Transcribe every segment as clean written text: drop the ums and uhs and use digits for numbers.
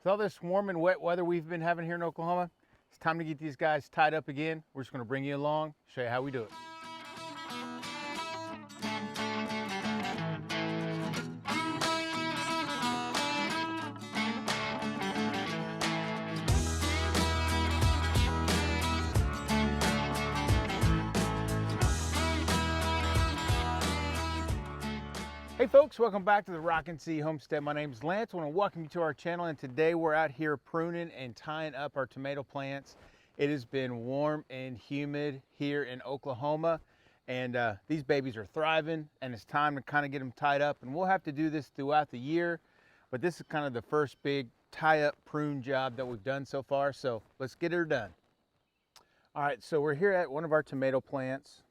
With all this warm and wet weather we've been having here in Oklahoma, it's time to get these guys tied up again. We're just going to bring you along, show you how we do it. Hey folks, welcome back to the Rockin' Sea Homestead. My name is Lance. I want to welcome you to our channel, and today we're out here pruning and tying up our tomato plants. It has been warm and humid here in Oklahoma, and these babies are thriving, and it's time to kind of get them tied up. And we'll have to do this throughout the year, but this is kind of the first big tie-up prune job that we've done so far, so let's get her done. All right, so we're here at one of our tomato plants.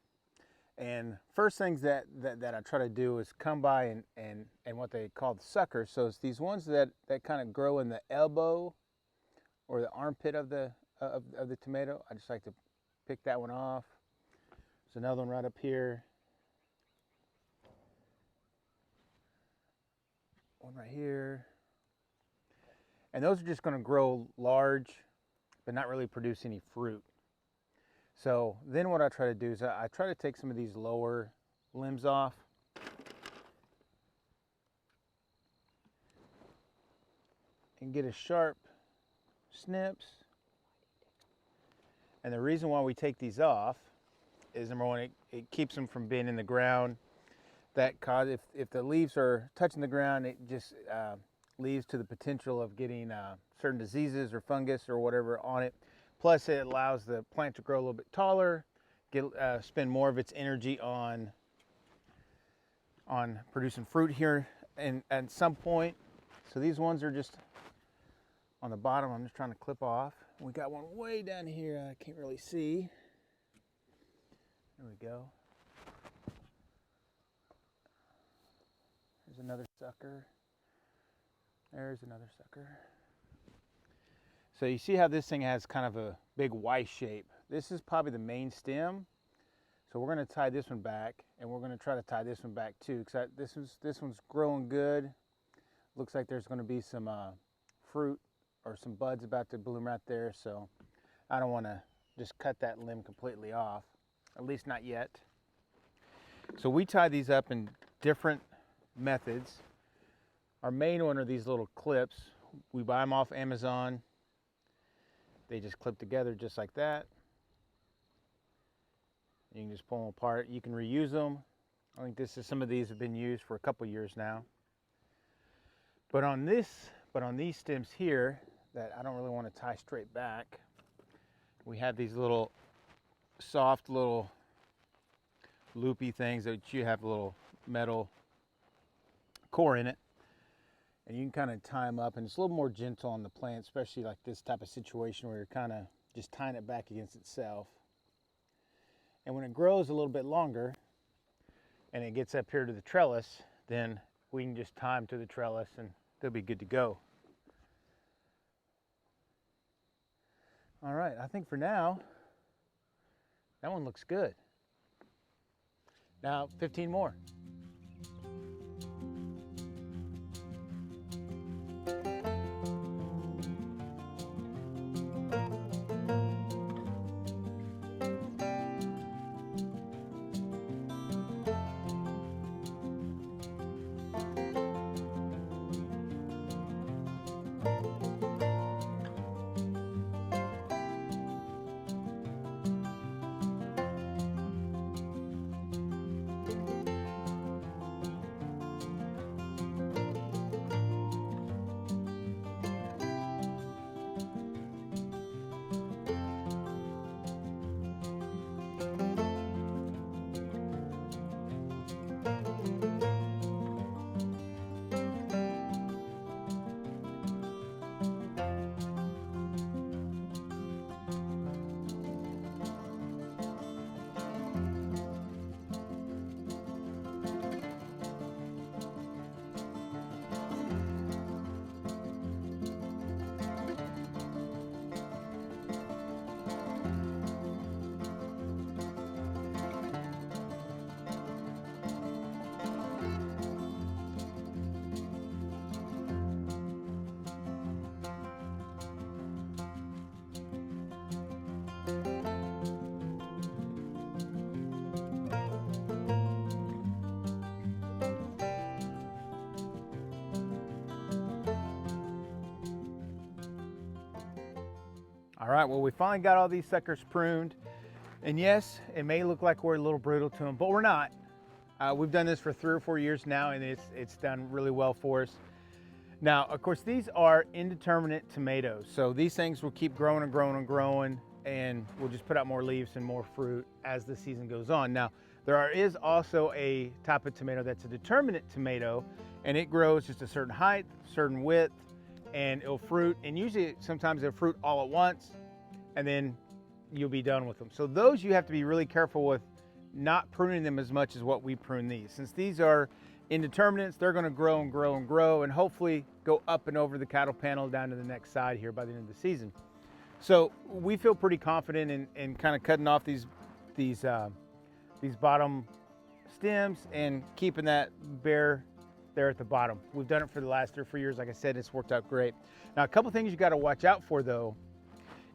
And first things that I try to do is come by and what they call the suckers. So it's these ones that kind of grow in the elbow or the armpit of the tomato. I just like to pick that one off. There's another one right up here. One right here. And those are just going to grow large, but not really produce any fruit. So then what I try to do is I try to take some of these lower limbs off. And get a sharp snips. And the reason why we take these off is, number one, it keeps them from being in the ground. That cause if the leaves are touching the ground, it just leads to the potential of getting certain diseases or fungus or whatever on it. Plus, it allows the plant to grow a little bit taller, spend more of its energy on producing fruit here and at some point. So these ones are just on the bottom. I'm just trying to clip off. We got one way down here I can't really see. There we go. There's another sucker. There's another sucker. So you see how this thing has kind of a big Y shape. This is probably the main stem. So we're going to tie this one back, and we're going to try to tie this one back too, because this one's growing good. Looks like there's going to be some fruit or some buds about to bloom right there. So I don't want to just cut that limb completely off, at least not yet. So we tie these up in different methods. Our main one are these little clips. We buy them off Amazon. They just clip together just like that. You can just pull them apart. You can reuse them. I think some of these have been used for a couple years now. But on these stems here that I don't really want to tie straight back, we have these little soft little loopy things that you have a little metal core in it. And you can kind of tie them up, and it's a little more gentle on the plant, especially like this type of situation where you're kind of just tying it back against itself. And when it grows a little bit longer and it gets up here to the trellis, then we can just tie them to the trellis and they'll be good to go. All right, I think for now, that one looks good. Now 15 more. All right, well, we finally got all these suckers pruned. And yes, it may look like we're a little brutal to them, but we're not. We've done this for 3 or 4 years now, and it's done really well for us. Now, of course, these are indeterminate tomatoes. So these things will keep growing and growing and growing, and we'll just put out more leaves and more fruit as the season goes on. Now, is also a type of tomato that's a determinate tomato, and it grows just a certain height, certain width, and it'll fruit. And usually, sometimes it'll fruit all at once, and then you'll be done with them. So those you have to be really careful with not pruning them as much as what we prune these. Since these are indeterminates, they're going to grow and grow and grow, and hopefully go up and over the cattle panel down to the next side here by the end of the season. So we feel pretty confident in kind of cutting off these bottom stems and keeping that bare there at the bottom. We've done it for the last 3 or 4 years. Like I said, it's worked out great. Now, a couple things you got to watch out for though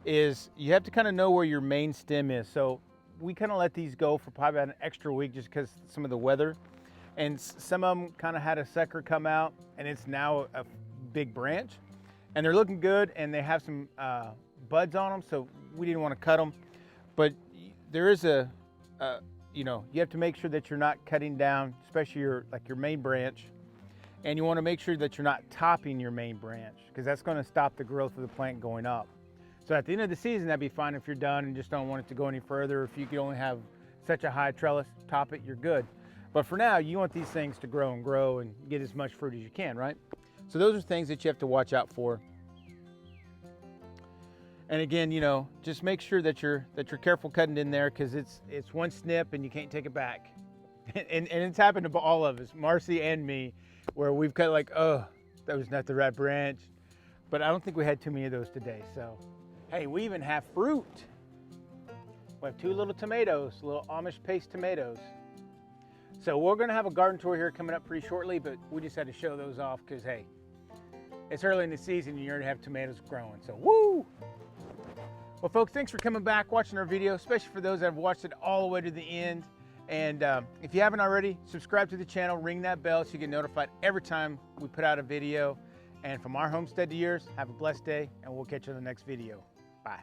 is you have to kind of know where your main stem is. So we kind of let these go for probably about an extra week just because some of the weather. And some of them kind of had a sucker come out, and it's now a big branch. And they're looking good, and they have some buds on them, so we didn't want to cut them. But there is you have to make sure that you're not cutting down, especially your main branch. And you want to make sure that you're not topping your main branch, because that's going to stop the growth of the plant going up. So at the end of the season, that'd be fine if you're done and just don't want it to go any further. If you could only have such a high trellis, top it, you're good. But for now, you want these things to grow and grow and get as much fruit as you can, right? So those are things that you have to watch out for. And again, just make sure that you're careful cutting in there, because it's one snip and you can't take it back. And it's happened to all of us, Marcy and me, where we've cut like, oh, that was not the right branch. But I don't think we had too many of those today. So, hey, we even have fruit. We have 2 little tomatoes, little Amish paste tomatoes. So we're gonna have a garden tour here coming up pretty shortly, but we just had to show those off because, hey, it's early in the season and you already have tomatoes growing, so woo! Well, folks, thanks for coming back, watching our video, especially for those that have watched it all the way to the end. And if you haven't already, subscribe to the channel, ring that bell so you get notified every time we put out a video. And from our homestead to yours, have a blessed day, and we'll catch you in the next video. Bye.